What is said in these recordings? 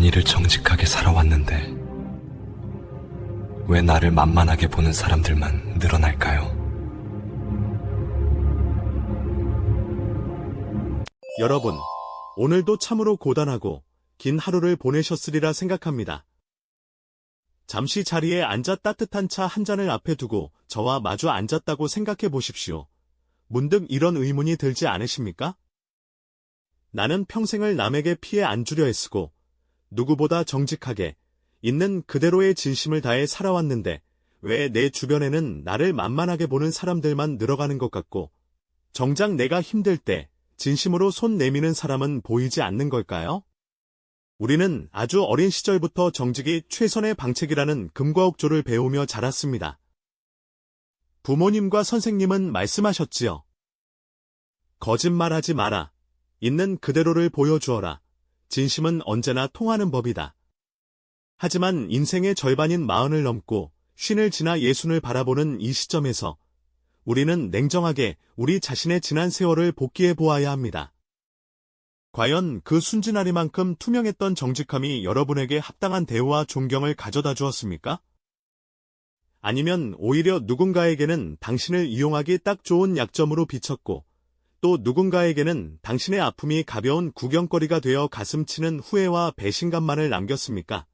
일을 정직하게 살아왔는데 왜 나를 만만하게 보는 사람들만 늘어날까요? 여러분, 오늘도 참으로 고단하고 긴 하루를 보내셨으리라 생각합니다. 잠시 자리에 앉아 따뜻한 차 한 잔을 앞에 두고 저와 마주 앉았다고 생각해 보십시오. 문득 이런 의문이 들지 않으십니까? 나는 평생을 남에게 피해 안 주려 애쓰고 누구보다 정직하게 있는 그대로의 진심을 다해 살아왔는데 왜 내 주변에는 나를 만만하게 보는 사람들만 늘어가는 것 같고 정작 내가 힘들 때 진심으로 손 내미는 사람은 보이지 않는 걸까요? 우리는 아주 어린 시절부터 정직이 최선의 방책이라는 금과옥조를 배우며 자랐습니다. 부모님과 선생님은 말씀하셨지요. 거짓말하지 마라. 있는 그대로를 보여주어라. 진심은 언제나 통하는 법이다. 하지만 인생의 절반인 40을 넘고 50을 지나 60을 바라보는 이 시점에서 우리는 냉정하게 우리 자신의 지난 세월을 복기해 보아야 합니다. 과연 그 순진하리만큼 투명했던 정직함이 여러분에게 합당한 대우와 존경을 가져다 주었습니까? 아니면 오히려 누군가에게는 당신을 이용하기 딱 좋은 약점으로 비쳤고 또 누군가에게는 당신의 아픔이 가벼운 구경거리가 되어 가슴 치는 후회와 배신감만을 남겼습니까?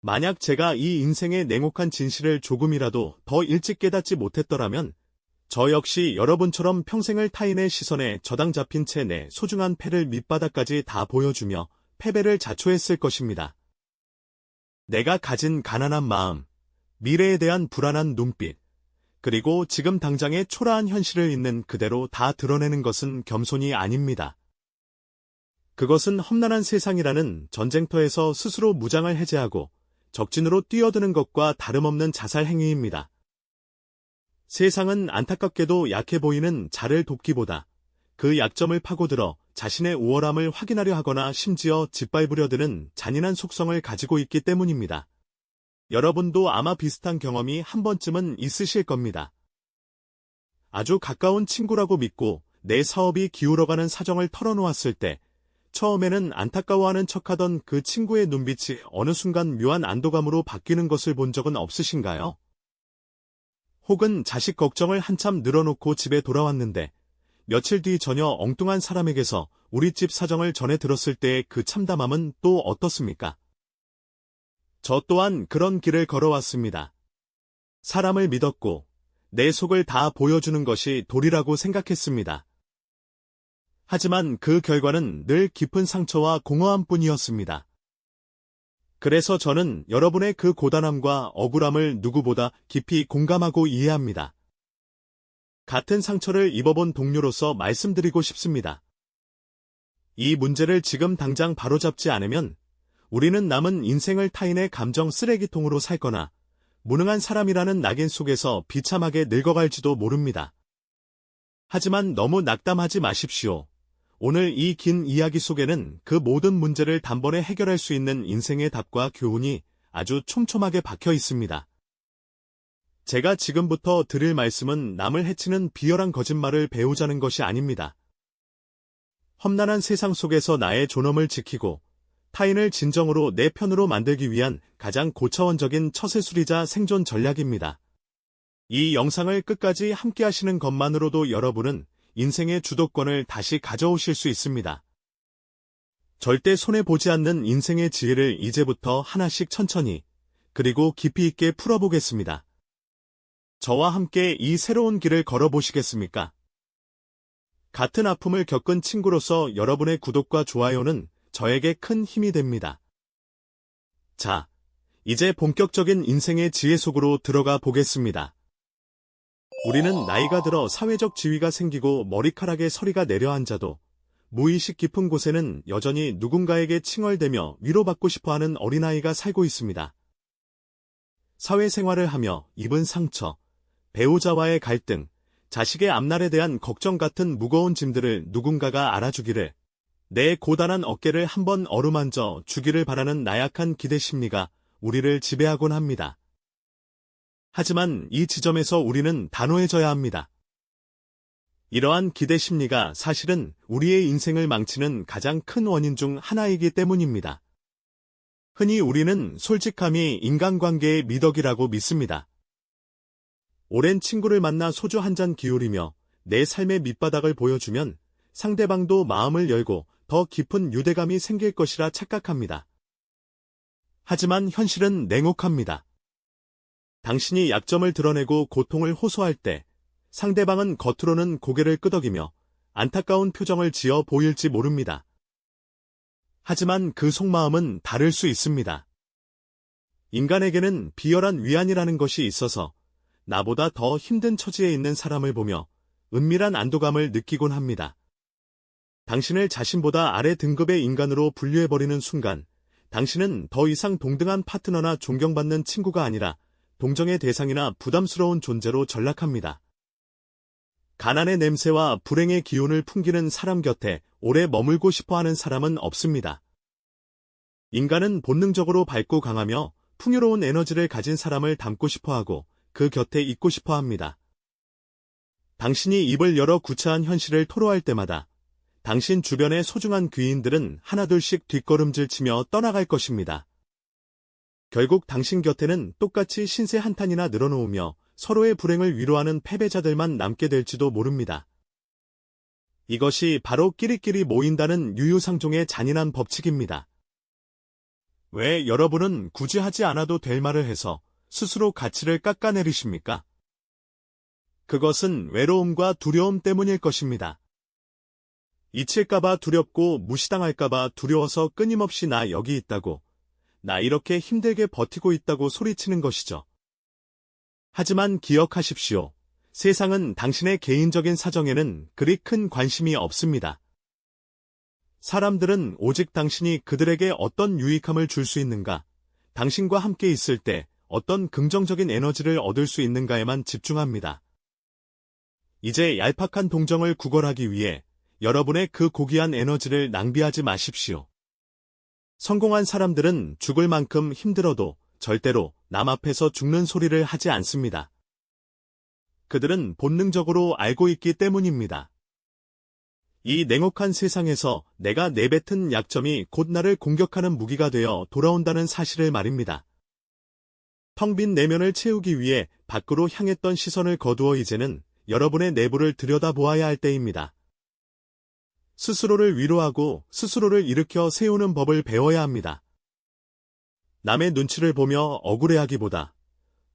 만약 제가 이 인생의 냉혹한 진실을 조금이라도 더 일찍 깨닫지 못했더라면 저 역시 여러분처럼 평생을 타인의 시선에 저당 잡힌 채 내 소중한 패를 밑바닥까지 다 보여주며 패배를 자초했을 것입니다. 내가 가진 가난한 마음, 미래에 대한 불안한 눈빛, 그리고 지금 당장의 초라한 현실을 있는 그대로 다 드러내는 것은 겸손이 아닙니다. 그것은 험난한 세상이라는 전쟁터에서 스스로 무장을 해제하고 적진으로 뛰어드는 것과 다름없는 자살 행위입니다. 세상은 안타깝게도 약해 보이는 자를 돕기보다 그 약점을 파고들어 자신의 우월함을 확인하려 하거나 심지어 짓밟으려 드는 잔인한 속성을 가지고 있기 때문입니다. 여러분도 아마 비슷한 경험이 한 번쯤은 있으실 겁니다. 아주 가까운 친구라고 믿고 내 사업이 기울어가는 사정을 털어놓았을 때 처음에는 안타까워하는 척하던 그 친구의 눈빛이 어느 순간 묘한 안도감으로 바뀌는 것을 본 적은 없으신가요? 혹은 자식 걱정을 한참 늘어놓고 집에 돌아왔는데 며칠 뒤 전혀 엉뚱한 사람에게서 우리 집 사정을 전해 들었을 때의 그 참담함은 또 어떻습니까? 저 또한 그런 길을 걸어왔습니다. 사람을 믿었고 내 속을 다 보여주는 것이 도리라고 생각했습니다. 하지만 그 결과는 늘 깊은 상처와 공허함뿐이었습니다. 그래서 저는 여러분의 그 고단함과 억울함을 누구보다 깊이 공감하고 이해합니다. 같은 상처를 입어본 동료로서 말씀드리고 싶습니다. 이 문제를 지금 당장 바로잡지 않으면 우리는 남은 인생을 타인의 감정 쓰레기통으로 살거나 무능한 사람이라는 낙인 속에서 비참하게 늙어갈지도 모릅니다. 하지만 너무 낙담하지 마십시오. 오늘 이 긴 이야기 속에는 그 모든 문제를 단번에 해결할 수 있는 인생의 답과 교훈이 아주 촘촘하게 박혀 있습니다. 제가 지금부터 드릴 말씀은 남을 해치는 비열한 거짓말을 배우자는 것이 아닙니다. 험난한 세상 속에서 나의 존엄을 지키고 타인을 진정으로 내 편으로 만들기 위한 가장 고차원적인 처세술이자 생존 전략입니다. 이 영상을 끝까지 함께 하시는 것만으로도 여러분은 인생의 주도권을 다시 가져오실 수 있습니다. 절대 손해보지 않는 인생의 지혜를 이제부터 하나씩 천천히 그리고 깊이 있게 풀어보겠습니다. 저와 함께 이 새로운 길을 걸어보시겠습니까? 같은 아픔을 겪은 친구로서 여러분의 구독과 좋아요는 저에게 큰 힘이 됩니다. 자, 이제 본격적인 인생의 지혜 속으로 들어가 보겠습니다. 우리는 나이가 들어 사회적 지위가 생기고 머리카락에 서리가 내려앉아도 무의식 깊은 곳에는 여전히 누군가에게 칭얼대며 위로받고 싶어하는 어린아이가 살고 있습니다. 사회생활을 하며 입은 상처, 배우자와의 갈등, 자식의 앞날에 대한 걱정 같은 무거운 짐들을 누군가가 알아주기를, 내 고단한 어깨를 한번 어루만져 주기를 바라는 나약한 기대 심리가 우리를 지배하곤 합니다. 하지만 이 지점에서 우리는 단호해져야 합니다. 이러한 기대 심리가 사실은 우리의 인생을 망치는 가장 큰 원인 중 하나이기 때문입니다. 흔히 우리는 솔직함이 인간관계의 미덕이라고 믿습니다. 오랜 친구를 만나 소주 한 잔 기울이며 내 삶의 밑바닥을 보여주면 상대방도 마음을 열고 더 깊은 유대감이 생길 것이라 착각합니다. 하지만 현실은 냉혹합니다. 당신이 약점을 드러내고 고통을 호소할 때 상대방은 겉으로는 고개를 끄덕이며 안타까운 표정을 지어 보일지 모릅니다. 하지만 그 속마음은 다를 수 있습니다. 인간에게는 비열한 위안이라는 것이 있어서 나보다 더 힘든 처지에 있는 사람을 보며 은밀한 안도감을 느끼곤 합니다. 당신을 자신보다 아래 등급의 인간으로 분류해버리는 순간 당신은 더 이상 동등한 파트너나 존경받는 친구가 아니라 동정의 대상이나 부담스러운 존재로 전락합니다. 가난의 냄새와 불행의 기운을 풍기는 사람 곁에 오래 머물고 싶어하는 사람은 없습니다. 인간은 본능적으로 밝고 강하며 풍요로운 에너지를 가진 사람을 닮고 싶어하고 그 곁에 있고 싶어합니다. 당신이 입을 열어 구차한 현실을 토로할 때마다 당신 주변의 소중한 귀인들은 하나둘씩 뒷걸음질 치며 떠나갈 것입니다. 결국 당신 곁에는 똑같이 신세 한탄이나 늘어놓으며 서로의 불행을 위로하는 패배자들만 남게 될지도 모릅니다. 이것이 바로 끼리끼리 모인다는 유유상종의 잔인한 법칙입니다. 왜 여러분은 굳이 하지 않아도 될 말을 해서 스스로 가치를 깎아내리십니까? 그것은 외로움과 두려움 때문일 것입니다. 잊힐까봐 두렵고 무시당할까봐 두려워서 끊임없이 나 여기 있다고, 나 이렇게 힘들게 버티고 있다고 소리치는 것이죠. 하지만 기억하십시오. 세상은 당신의 개인적인 사정에는 그리 큰 관심이 없습니다. 사람들은 오직 당신이 그들에게 어떤 유익함을 줄 수 있는가, 당신과 함께 있을 때 어떤 긍정적인 에너지를 얻을 수 있는가에만 집중합니다. 이제 얄팍한 동정을 구걸하기 위해 여러분의 그 고귀한 에너지를 낭비하지 마십시오. 성공한 사람들은 죽을 만큼 힘들어도 절대로 남 앞에서 죽는 소리를 하지 않습니다. 그들은 본능적으로 알고 있기 때문입니다. 이 냉혹한 세상에서 내가 내뱉은 약점이 곧 나를 공격하는 무기가 되어 돌아온다는 사실을 말입니다. 텅 빈 내면을 채우기 위해 밖으로 향했던 시선을 거두어 이제는 여러분의 내부를 들여다보아야 할 때입니다. 스스로를 위로하고 스스로를 일으켜 세우는 법을 배워야 합니다. 남의 눈치를 보며 억울해하기보다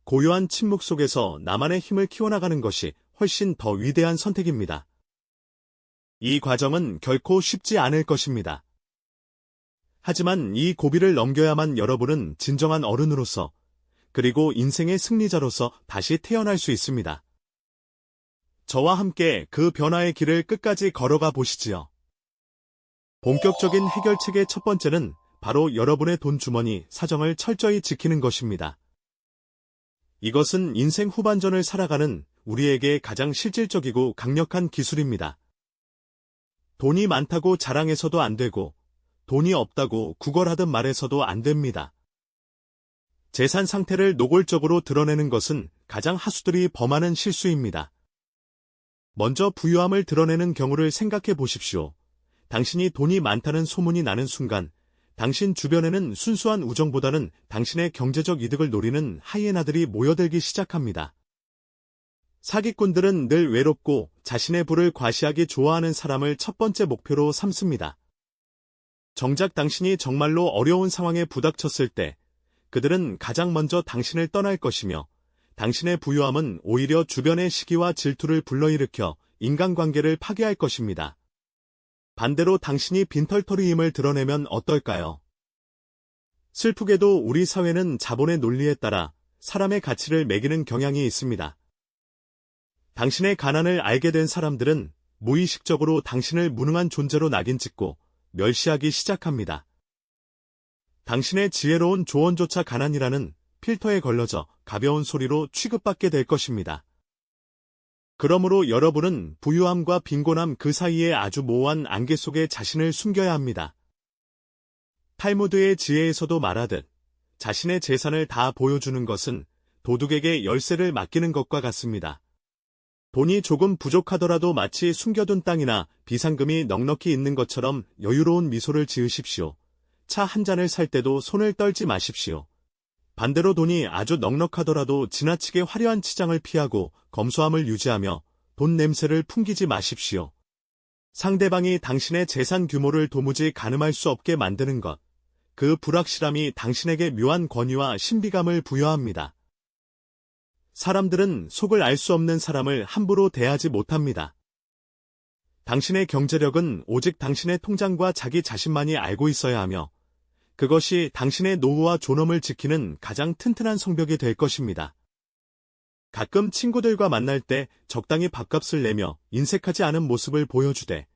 고요한 침묵 속에서 나만의 힘을 키워나가는 것이 훨씬 더 위대한 선택입니다. 이 과정은 결코 쉽지 않을 것입니다. 하지만 이 고비를 넘겨야만 여러분은 진정한 어른으로서 그리고 인생의 승리자로서 다시 태어날 수 있습니다. 저와 함께 그 변화의 길을 끝까지 걸어가 보시지요. 본격적인 해결책의 첫 번째는 바로 여러분의 돈 주머니 사정을 철저히 지키는 것입니다. 이것은 인생 후반전을 살아가는 우리에게 가장 실질적이고 강력한 기술입니다. 돈이 많다고 자랑해서도 안 되고 돈이 없다고 구걸하듯 말해서도 안 됩니다. 재산 상태를 노골적으로 드러내는 것은 가장 하수들이 범하는 실수입니다. 먼저 부유함을 드러내는 경우를 생각해 보십시오. 당신이 돈이 많다는 소문이 나는 순간 당신 주변에는 순수한 우정보다는 당신의 경제적 이득을 노리는 하이에나들이 모여들기 시작합니다. 사기꾼들은 늘 외롭고 자신의 부를 과시하기 좋아하는 사람을 첫 번째 목표로 삼습니다. 정작 당신이 정말로 어려운 상황에 부닥쳤을 때 그들은 가장 먼저 당신을 떠날 것이며 당신의 부유함은 오히려 주변의 시기와 질투를 불러일으켜 인간관계를 파괴할 것입니다. 반대로 당신이 빈털터리임을 드러내면 어떨까요? 슬프게도 우리 사회는 자본의 논리에 따라 사람의 가치를 매기는 경향이 있습니다. 당신의 가난을 알게 된 사람들은 무의식적으로 당신을 무능한 존재로 낙인찍고 멸시하기 시작합니다. 당신의 지혜로운 조언조차 가난이라는 필터에 걸러져 가벼운 소리로 취급받게 될 것입니다. 그러므로 여러분은 부유함과 빈곤함 그 사이에 아주 모호한 안개 속에 자신을 숨겨야 합니다. 탈무드의 지혜에서도 말하듯 자신의 재산을 다 보여주는 것은 도둑에게 열쇠를 맡기는 것과 같습니다. 돈이 조금 부족하더라도 마치 숨겨둔 땅이나 비상금이 넉넉히 있는 것처럼 여유로운 미소를 지으십시오. 차 한 잔을 살 때도 손을 떨지 마십시오. 반대로 돈이 아주 넉넉하더라도 지나치게 화려한 치장을 피하고 검소함을 유지하며 돈 냄새를 풍기지 마십시오. 상대방이 당신의 재산 규모를 도무지 가늠할 수 없게 만드는 것, 그 불확실함이 당신에게 묘한 권위와 신비감을 부여합니다. 사람들은 속을 알 수 없는 사람을 함부로 대하지 못합니다. 당신의 경제력은 오직 당신의 통장과 자기 자신만이 알고 있어야 하며 그것이 당신의 노후와 존엄을 지키는 가장 튼튼한 성벽이 될 것입니다. 가끔 친구들과 만날 때 적당히 밥값을 내며 인색하지 않은 모습을 보여주되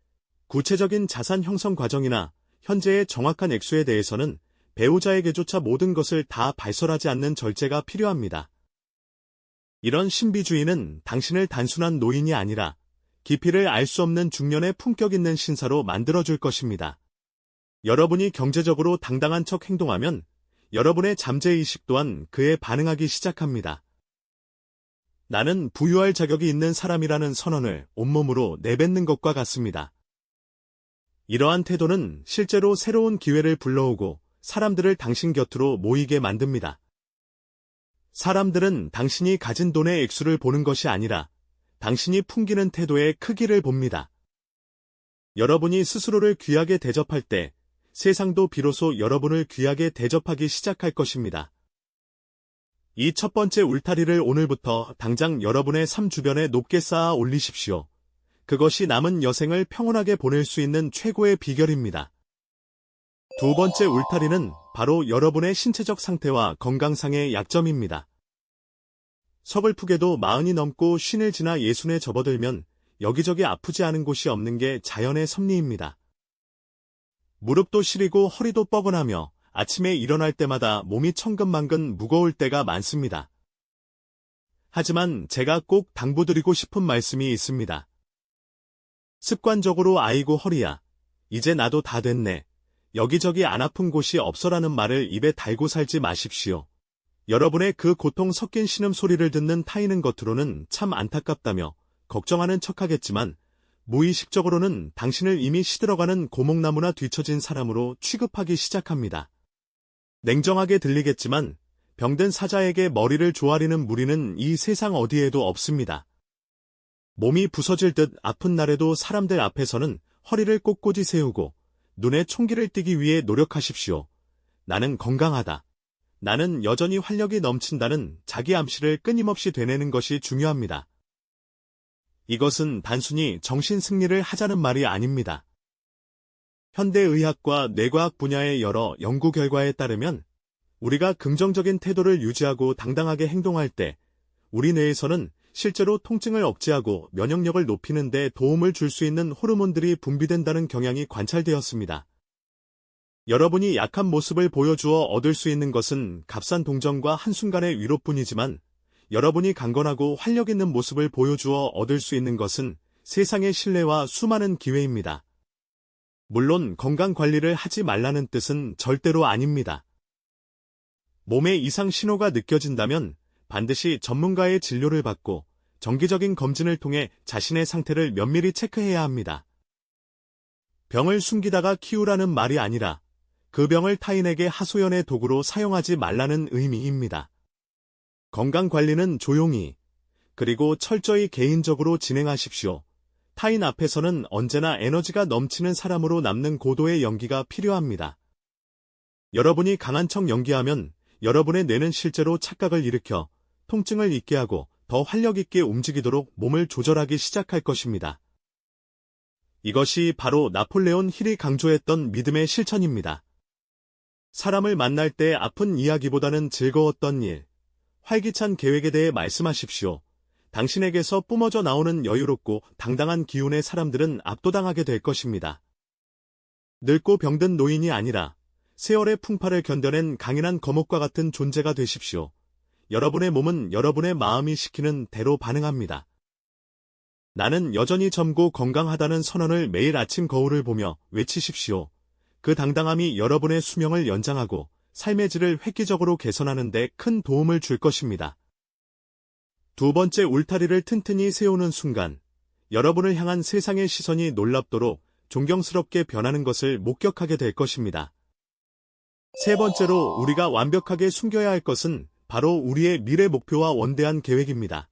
구체적인 자산 형성 과정이나 현재의 정확한 액수에 대해서는 배우자에게조차 모든 것을 다 발설하지 않는 절제가 필요합니다. 이런 신비주의는 당신을 단순한 노인이 아니라 깊이를 알 수 없는 중년의 품격 있는 신사로 만들어줄 것입니다. 여러분이 경제적으로 당당한 척 행동하면 여러분의 잠재의식 또한 그에 반응하기 시작합니다. 나는 부유할 자격이 있는 사람이라는 선언을 온몸으로 내뱉는 것과 같습니다. 이러한 태도는 실제로 새로운 기회를 불러오고 사람들을 당신 곁으로 모이게 만듭니다. 사람들은 당신이 가진 돈의 액수를 보는 것이 아니라 당신이 풍기는 태도의 크기를 봅니다. 여러분이 스스로를 귀하게 대접할 때 세상도 비로소 여러분을 귀하게 대접하기 시작할 것입니다. 이 첫 번째 울타리를 오늘부터 당장 여러분의 삶 주변에 높게 쌓아 올리십시오. 그것이 남은 여생을 평온하게 보낼 수 있는 최고의 비결입니다. 두 번째 울타리는 바로 여러분의 신체적 상태와 건강상의 약점입니다. 서글프게도 40이 넘고 50을 지나 60에 접어들면 여기저기 아프지 않은 곳이 없는 게 자연의 섭리입니다. 무릎도 시리고 허리도 뻐근하며 아침에 일어날 때마다 몸이 천근만근 무거울 때가 많습니다. 하지만 제가 꼭 당부드리고 싶은 말씀이 있습니다. 습관적으로 아이고 허리야, 이제 나도 다 됐네, 여기저기 안 아픈 곳이 없어라는 말을 입에 달고 살지 마십시오. 여러분의 그 고통 섞인 신음소리를 듣는 타인은 겉으로는 참 안타깝다며 걱정하는 척하겠지만 무의식적으로는 당신을 이미 시들어가는 고목나무나 뒤처진 사람으로 취급하기 시작합니다. 냉정하게 들리겠지만 병든 사자에게 머리를 조아리는 무리는 이 세상 어디에도 없습니다. 몸이 부서질 듯 아픈 날에도 사람들 앞에서는 허리를 꼿꼿이 세우고 눈에 총기를 띠기 위해 노력하십시오. 나는 건강하다. 나는 여전히 활력이 넘친다는 자기 암시를 끊임없이 되뇌는 것이 중요합니다. 이것은 단순히 정신승리를 하자는 말이 아닙니다. 현대의학과 뇌과학 분야의 여러 연구 결과에 따르면 우리가 긍정적인 태도를 유지하고 당당하게 행동할 때 우리 뇌에서는 실제로 통증을 억제하고 면역력을 높이는 데 도움을 줄 수 있는 호르몬들이 분비된다는 경향이 관찰되었습니다. 여러분이 약한 모습을 보여주어 얻을 수 있는 것은 값싼 동정과 한순간의 위로뿐이지만 여러분이 강건하고 활력 있는 모습을 보여주어 얻을 수 있는 것은 세상의 신뢰와 수많은 기회입니다. 물론 건강 관리를 하지 말라는 뜻은 절대로 아닙니다. 몸에 이상 신호가 느껴진다면 반드시 전문가의 진료를 받고 정기적인 검진을 통해 자신의 상태를 면밀히 체크해야 합니다. 병을 숨기다가 키우라는 말이 아니라 그 병을 타인에게 하소연의 도구로 사용하지 말라는 의미입니다. 건강관리는 조용히 그리고 철저히 개인적으로 진행하십시오. 타인 앞에서는 언제나 에너지가 넘치는 사람으로 남는 고도의 연기가 필요합니다. 여러분이 강한 척 연기하면 여러분의 뇌는 실제로 착각을 일으켜 통증을 잊게 하고 더 활력 있게 움직이도록 몸을 조절하기 시작할 것입니다. 이것이 바로 나폴레온 힐이 강조했던 믿음의 실천입니다. 사람을 만날 때 아픈 이야기보다는 즐거웠던 일, 활기찬 계획에 대해 말씀하십시오. 당신에게서 뿜어져 나오는 여유롭고 당당한 기운의 사람들은 압도당하게 될 것입니다. 늙고 병든 노인이 아니라 세월의 풍파를 견뎌낸 강인한 거목과 같은 존재가 되십시오. 여러분의 몸은 여러분의 마음이 시키는 대로 반응합니다. 나는 여전히 젊고 건강하다는 선언을 매일 아침 거울을 보며 외치십시오. 그 당당함이 여러분의 수명을 연장하고 삶의 질을 획기적으로 개선하는 데 큰 도움을 줄 것입니다. 두 번째 울타리를 튼튼히 세우는 순간, 여러분을 향한 세상의 시선이 놀랍도록 존경스럽게 변하는 것을 목격하게 될 것입니다. 세 번째로 우리가 완벽하게 숨겨야 할 것은 바로 우리의 미래 목표와 원대한 계획입니다.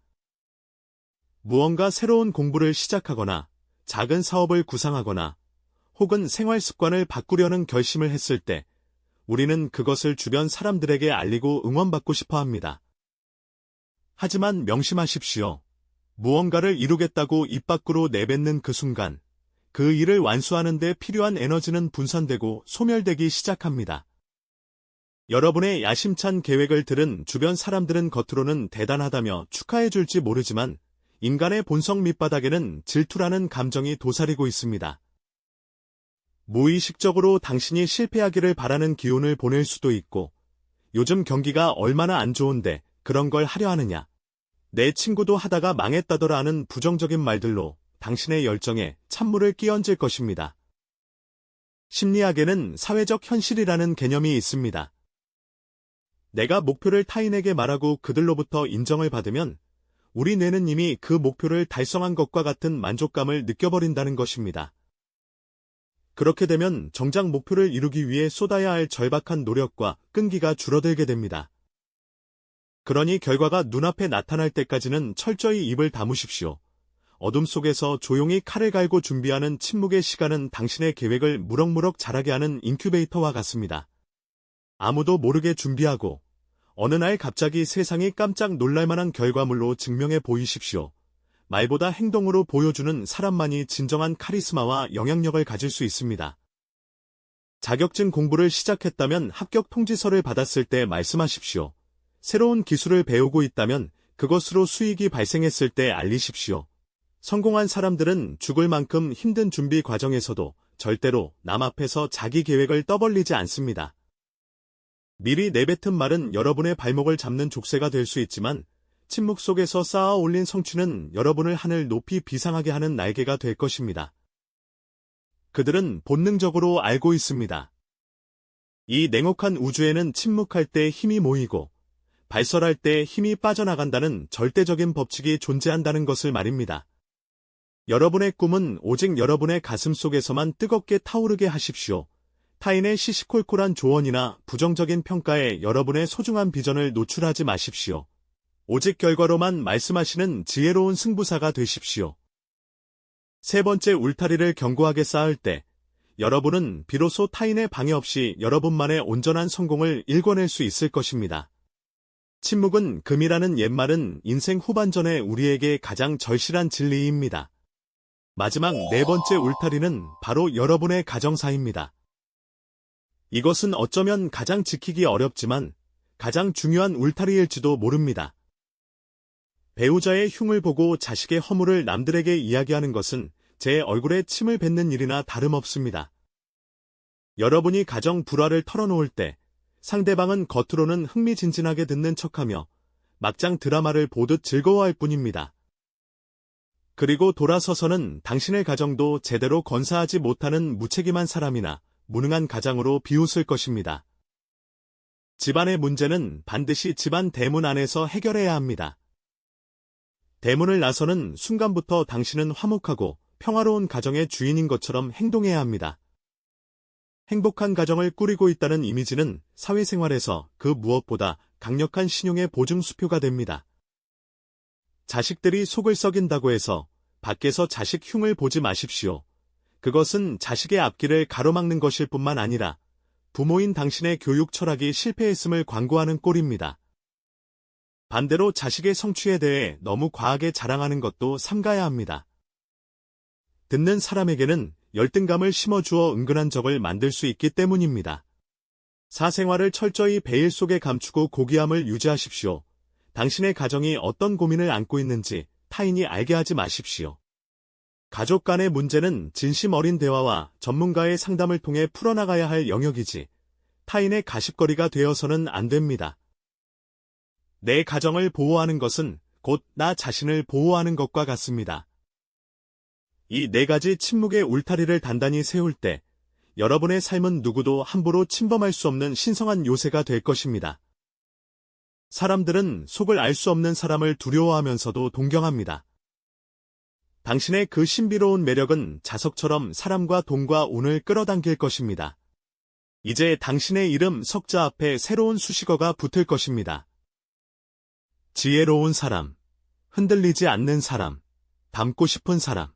무언가 새로운 공부를 시작하거나 작은 사업을 구상하거나 혹은 생활 습관을 바꾸려는 결심을 했을 때 우리는 그것을 주변 사람들에게 알리고 응원받고 싶어 합니다. 하지만 명심하십시오. 무언가를 이루겠다고 입 밖으로 내뱉는 그 순간 그 일을 완수하는 데 필요한 에너지는 분산되고 소멸되기 시작합니다. 여러분의 야심찬 계획을 들은 주변 사람들은 겉으로는 대단하다며 축하해줄지 모르지만 인간의 본성 밑바닥에는 질투라는 감정이 도사리고 있습니다. 무의식적으로 당신이 실패하기를 바라는 기운을 보낼 수도 있고 요즘 경기가 얼마나 안 좋은데 그런 걸 하려 하느냐. 내 친구도 하다가 망했다더라 하는 부정적인 말들로 당신의 열정에 찬물을 끼얹을 것입니다. 심리학에는 사회적 현실이라는 개념이 있습니다. 내가 목표를 타인에게 말하고 그들로부터 인정을 받으면 우리 뇌는 이미 그 목표를 달성한 것과 같은 만족감을 느껴버린다는 것입니다. 그렇게 되면 정작 목표를 이루기 위해 쏟아야 할 절박한 노력과 끈기가 줄어들게 됩니다. 그러니 결과가 눈앞에 나타날 때까지는 철저히 입을 다무십시오. 어둠 속에서 조용히 칼을 갈고 준비하는 침묵의 시간은 당신의 계획을 무럭무럭 자라게 하는 인큐베이터와 같습니다. 아무도 모르게 준비하고 어느 날 갑자기 세상이 깜짝 놀랄만한 결과물로 증명해 보이십시오. 말보다 행동으로 보여주는 사람만이 진정한 카리스마와 영향력을 가질 수 있습니다. 자격증 공부를 시작했다면 합격 통지서를 받았을 때 말씀하십시오. 새로운 기술을 배우고 있다면 그것으로 수익이 발생했을 때 알리십시오. 성공한 사람들은 죽을 만큼 힘든 준비 과정에서도 절대로 남 앞에서 자기 계획을 떠벌리지 않습니다. 미리 내뱉은 말은 여러분의 발목을 잡는 족쇄가 될 수 있지만 침묵 속에서 쌓아 올린 성취는 여러분을 하늘 높이 비상하게 하는 날개가 될 것입니다. 그들은 본능적으로 알고 있습니다. 이 냉혹한 우주에는 침묵할 때 힘이 모이고 발설할 때 힘이 빠져나간다는 절대적인 법칙이 존재한다는 것을 말입니다. 여러분의 꿈은 오직 여러분의 가슴 속에서만 뜨겁게 타오르게 하십시오. 타인의 시시콜콜한 조언이나 부정적인 평가에 여러분의 소중한 비전을 노출하지 마십시오. 오직 결과로만 말씀하시는 지혜로운 승부사가 되십시오. 세 번째 울타리를 견고하게 쌓을 때 여러분은 비로소 타인의 방해 없이 여러분만의 온전한 성공을 일궈낼 수 있을 것입니다. 침묵은 금이라는 옛말은 인생 후반전에 우리에게 가장 절실한 진리입니다. 마지막 네 번째 울타리는 바로 여러분의 가정사입니다. 이것은 어쩌면 가장 지키기 어렵지만 가장 중요한 울타리일지도 모릅니다. 배우자의 흉을 보고 자식의 허물을 남들에게 이야기하는 것은 제 얼굴에 침을 뱉는 일이나 다름없습니다. 여러분이 가정 불화를 털어놓을 때 상대방은 겉으로는 흥미진진하게 듣는 척하며 막장 드라마를 보듯 즐거워할 뿐입니다. 그리고 돌아서서는 당신의 가정도 제대로 건사하지 못하는 무책임한 사람이나 무능한 가장으로 비웃을 것입니다. 집안의 문제는 반드시 집안 대문 안에서 해결해야 합니다. 대문을 나서는 순간부터 당신은 화목하고 평화로운 가정의 주인인 것처럼 행동해야 합니다. 행복한 가정을 꾸리고 있다는 이미지는 사회생활에서 그 무엇보다 강력한 신용의 보증수표가 됩니다. 자식들이 속을 썩인다고 해서 밖에서 자식 흉을 보지 마십시오. 그것은 자식의 앞길을 가로막는 것일 뿐만 아니라 부모인 당신의 교육 철학이 실패했음을 광고하는 꼴입니다. 반대로 자식의 성취에 대해 너무 과하게 자랑하는 것도 삼가야 합니다. 듣는 사람에게는 열등감을 심어주어 은근한 적을 만들 수 있기 때문입니다. 사생활을 철저히 베일 속에 감추고 고귀함을 유지하십시오. 당신의 가정이 어떤 고민을 안고 있는지 타인이 알게 하지 마십시오. 가족 간의 문제는 진심 어린 대화와 전문가의 상담을 통해 풀어나가야 할 영역이지 타인의 가십거리가 되어서는 안 됩니다. 내 가정을 보호하는 것은 곧 나 자신을 보호하는 것과 같습니다. 이 네 가지 침묵의 울타리를 단단히 세울 때 여러분의 삶은 누구도 함부로 침범할 수 없는 신성한 요새가 될 것입니다. 사람들은 속을 알 수 없는 사람을 두려워하면서도 동경합니다. 당신의 그 신비로운 매력은 자석처럼 사람과 돈과 운을 끌어당길 것입니다. 이제 당신의 이름 석자 앞에 새로운 수식어가 붙을 것입니다. 지혜로운 사람, 흔들리지 않는 사람, 닮고 싶은 사람.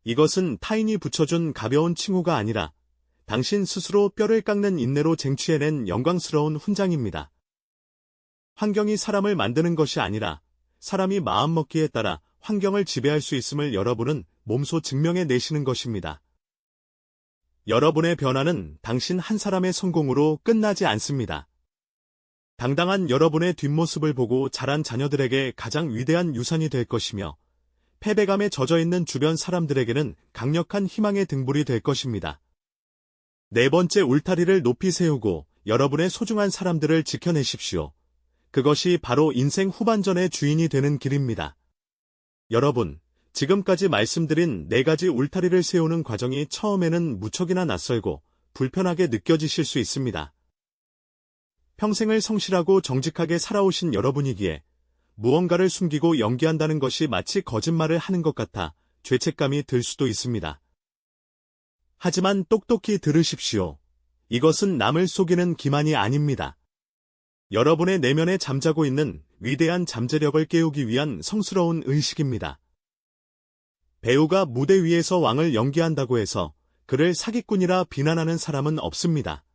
이것은 타인이 붙여준 가벼운 칭호가 아니라 당신 스스로 뼈를 깎는 인내로 쟁취해낸 영광스러운 훈장입니다. 환경이 사람을 만드는 것이 아니라 사람이 마음먹기에 따라 환경을 지배할 수 있음을 여러분은 몸소 증명해 내시는 것입니다. 여러분의 변화는 당신 한 사람의 성공으로 끝나지 않습니다. 당당한 여러분의 뒷모습을 보고 자란 자녀들에게 가장 위대한 유산이 될 것이며 패배감에 젖어있는 주변 사람들에게는 강력한 희망의 등불이 될 것입니다. 네 번째 울타리를 높이 세우고 여러분의 소중한 사람들을 지켜내십시오. 그것이 바로 인생 후반전의 주인이 되는 길입니다. 여러분, 지금까지 말씀드린 4가지 울타리를 세우는 과정이 처음에는 무척이나 낯설고 불편하게 느껴지실 수 있습니다. 평생을 성실하고 정직하게 살아오신 여러분이기에 무언가를 숨기고 연기한다는 것이 마치 거짓말을 하는 것 같아 죄책감이 들 수도 있습니다. 하지만 똑똑히 들으십시오. 이것은 남을 속이는 기만이 아닙니다. 여러분의 내면에 잠자고 있는 위대한 잠재력을 깨우기 위한 성스러운 의식입니다. 배우가 무대 위에서 왕을 연기한다고 해서 그를 사기꾼이라 비난하는 사람은 없습니다.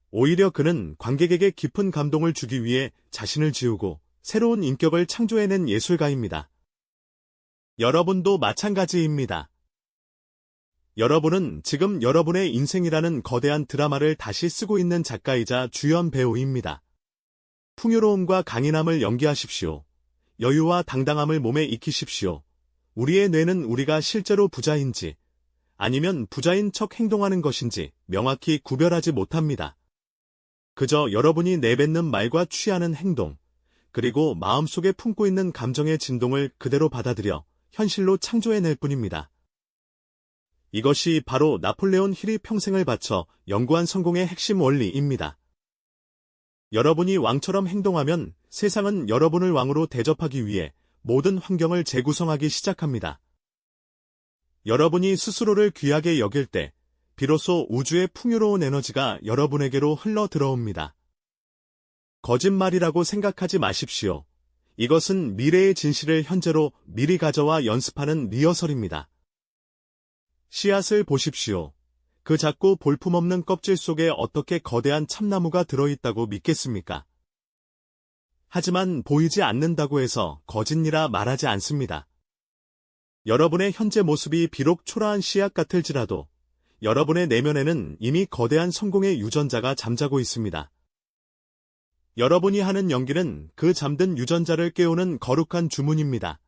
오히려 그는 관객에게 깊은 감동을 주기 위해 자신을 지우고 새로운 인격을 창조해낸 예술가입니다. 여러분도 마찬가지입니다. 여러분은 지금 여러분의 인생이라는 거대한 드라마를 다시 쓰고 있는 작가이자 주연 배우입니다. 풍요로움과 강인함을 연기하십시오. 여유와 당당함을 몸에 익히십시오. 우리의 뇌는 우리가 실제로 부자인지 아니면 부자인 척 행동하는 것인지 명확히 구별하지 못합니다. 그저 여러분이 내뱉는 말과 취하는 행동, 그리고 마음속에 품고 있는 감정의 진동을 그대로 받아들여 현실로 창조해낼 뿐입니다. 이것이 바로 나폴레온 힐이 평생을 바쳐 연구한 성공의 핵심 원리입니다. 여러분이 왕처럼 행동하면 세상은 여러분을 왕으로 대접하기 위해 모든 환경을 재구성하기 시작합니다. 여러분이 스스로를 귀하게 여길 때 비로소 우주의 풍요로운 에너지가 여러분에게로 흘러 들어옵니다. 거짓말이라고 생각하지 마십시오. 이것은 미래의 진실을 현재로 미리 가져와 연습하는 리허설입니다. 씨앗을 보십시오. 그 작고 볼품없는 껍질 속에 어떻게 거대한 참나무가 들어있다고 믿겠습니까? 하지만 보이지 않는다고 해서 거짓이라 말하지 않습니다. 여러분의 현재 모습이 비록 초라한 씨앗 같을지라도 여러분의 내면에는 이미 거대한 성공의 유전자가 잠자고 있습니다. 여러분이 하는 연기는 그 잠든 유전자를 깨우는 거룩한 주문입니다.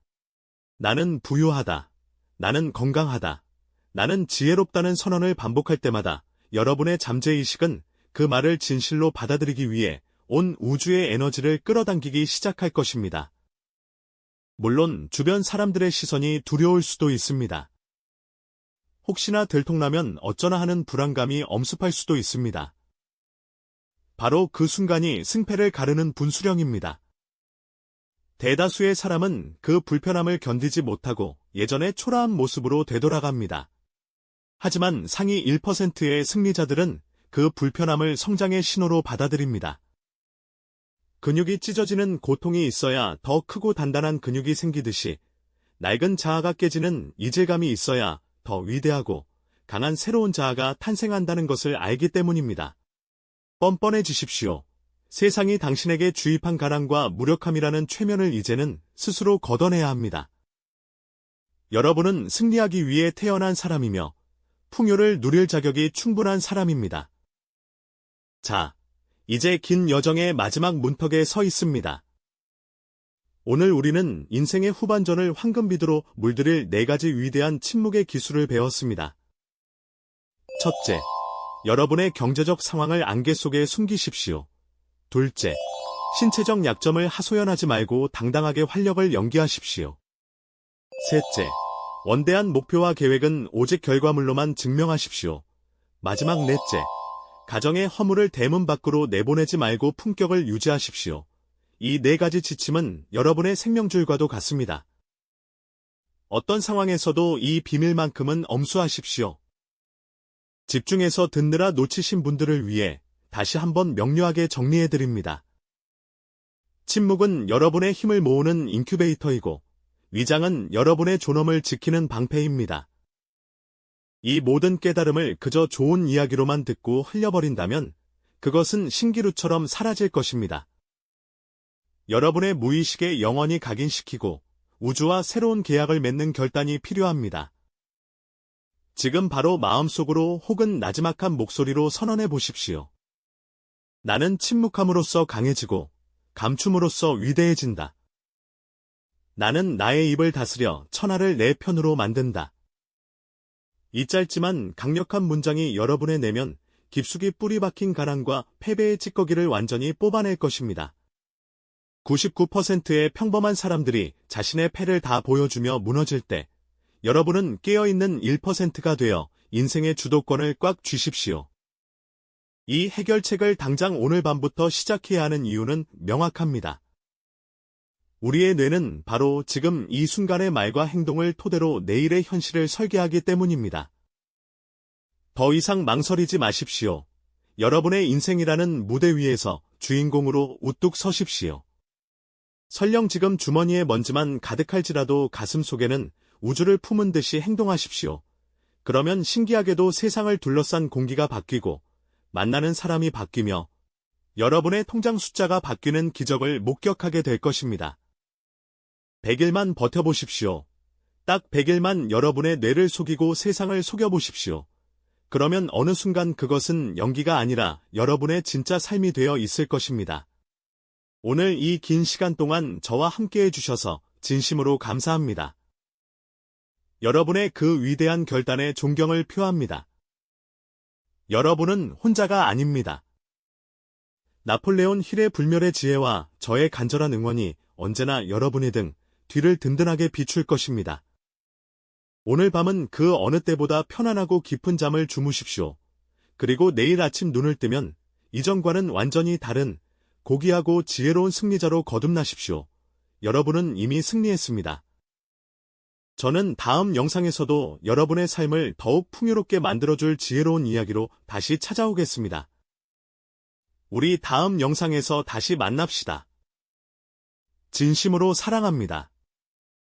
나는 부유하다. 나는 건강하다. 나는 지혜롭다는 선언을 반복할 때마다 여러분의 잠재의식은 그 말을 진실로 받아들이기 위해 온 우주의 에너지를 끌어당기기 시작할 것입니다. 물론 주변 사람들의 시선이 두려울 수도 있습니다. 혹시나 들통나면 어쩌나 하는 불안감이 엄습할 수도 있습니다. 바로 그 순간이 승패를 가르는 분수령입니다. 대다수의 사람은 그 불편함을 견디지 못하고 예전의 초라한 모습으로 되돌아갑니다. 하지만 상위 1%의 승리자들은 그 불편함을 성장의 신호로 받아들입니다. 근육이 찢어지는 고통이 있어야 더 크고 단단한 근육이 생기듯이 낡은 자아가 깨지는 이질감이 있어야 더 위대하고 강한 새로운 자아가 탄생한다는 것을 알기 때문입니다. 뻔뻔해지십시오. 세상이 당신에게 주입한 가랑과 무력함이라는 최면을 이제는 스스로 걷어내야 합니다. 여러분은 승리하기 위해 태어난 사람이며 풍요를 누릴 자격이 충분한 사람입니다. 자, 이제 긴 여정의 마지막 문턱에 서 있습니다. 오늘 우리는 인생의 후반전을 황금비두로 물들일 4가지 위대한 침묵의 기술을 배웠습니다. 첫째, 여러분의 경제적 상황을 안개 속에 숨기십시오. 둘째, 신체적 약점을 하소연하지 말고 당당하게 활력을 연기하십시오. 셋째, 원대한 목표와 계획은 오직 결과물로만 증명하십시오. 마지막 넷째, 가정의 허물을 대문 밖으로 내보내지 말고 품격을 유지하십시오. 이 4가지 지침은 여러분의 생명줄과도 같습니다. 어떤 상황에서도 이 비밀만큼은 엄수하십시오. 집중해서 듣느라 놓치신 분들을 위해 다시 한번 명료하게 정리해드립니다. 침묵은 여러분의 힘을 모으는 인큐베이터이고, 위장은 여러분의 존엄을 지키는 방패입니다. 이 모든 깨달음을 그저 좋은 이야기로만 듣고 흘려버린다면 그것은 신기루처럼 사라질 것입니다. 여러분의 무의식에 영원히 각인시키고 우주와 새로운 계약을 맺는 결단이 필요합니다. 지금 바로 마음속으로 혹은 나지막한 목소리로 선언해 보십시오. 나는 침묵함으로써 강해지고 감춤으로써 위대해진다. 나는 나의 입을 다스려 천하를 내 편으로 만든다. 이 짧지만 강력한 문장이 여러분의 내면 깊숙이 뿌리 박힌 가난과 패배의 찌꺼기를 완전히 뽑아낼 것입니다. 99%의 평범한 사람들이 자신의 패를 다 보여주며 무너질 때 여러분은 깨어있는 1%가 되어 인생의 주도권을 꽉 쥐십시오. 이 해결책을 당장 오늘 밤부터 시작해야 하는 이유는 명확합니다. 우리의 뇌는 바로 지금 이 순간의 말과 행동을 토대로 내일의 현실을 설계하기 때문입니다. 더 이상 망설이지 마십시오. 여러분의 인생이라는 무대 위에서 주인공으로 우뚝 서십시오. 설령 지금 주머니에 먼지만 가득할지라도 가슴 속에는 우주를 품은 듯이 행동하십시오. 그러면 신기하게도 세상을 둘러싼 공기가 바뀌고 만나는 사람이 바뀌며 여러분의 통장 숫자가 바뀌는 기적을 목격하게 될 것입니다. 100일만 버텨보십시오. 딱 100일만 여러분의 뇌를 속이고 세상을 속여보십시오. 그러면 어느 순간 그것은 연기가 아니라 여러분의 진짜 삶이 되어 있을 것입니다. 오늘 이 긴 시간 동안 저와 함께 해주셔서 진심으로 감사합니다. 여러분의 그 위대한 결단에 존경을 표합니다. 여러분은 혼자가 아닙니다. 나폴레온 힐의 불멸의 지혜와 저의 간절한 응원이 언제나 여러분의 등 뒤를 든든하게 비출 것입니다. 오늘 밤은 그 어느 때보다 편안하고 깊은 잠을 주무십시오. 그리고 내일 아침 눈을 뜨면 이전과는 완전히 다른 고귀하고 지혜로운 승리자로 거듭나십시오. 여러분은 이미 승리했습니다. 저는 다음 영상에서도 여러분의 삶을 더욱 풍요롭게 만들어줄 지혜로운 이야기로 다시 찾아오겠습니다. 우리 다음 영상에서 다시 만납시다. 진심으로 사랑합니다.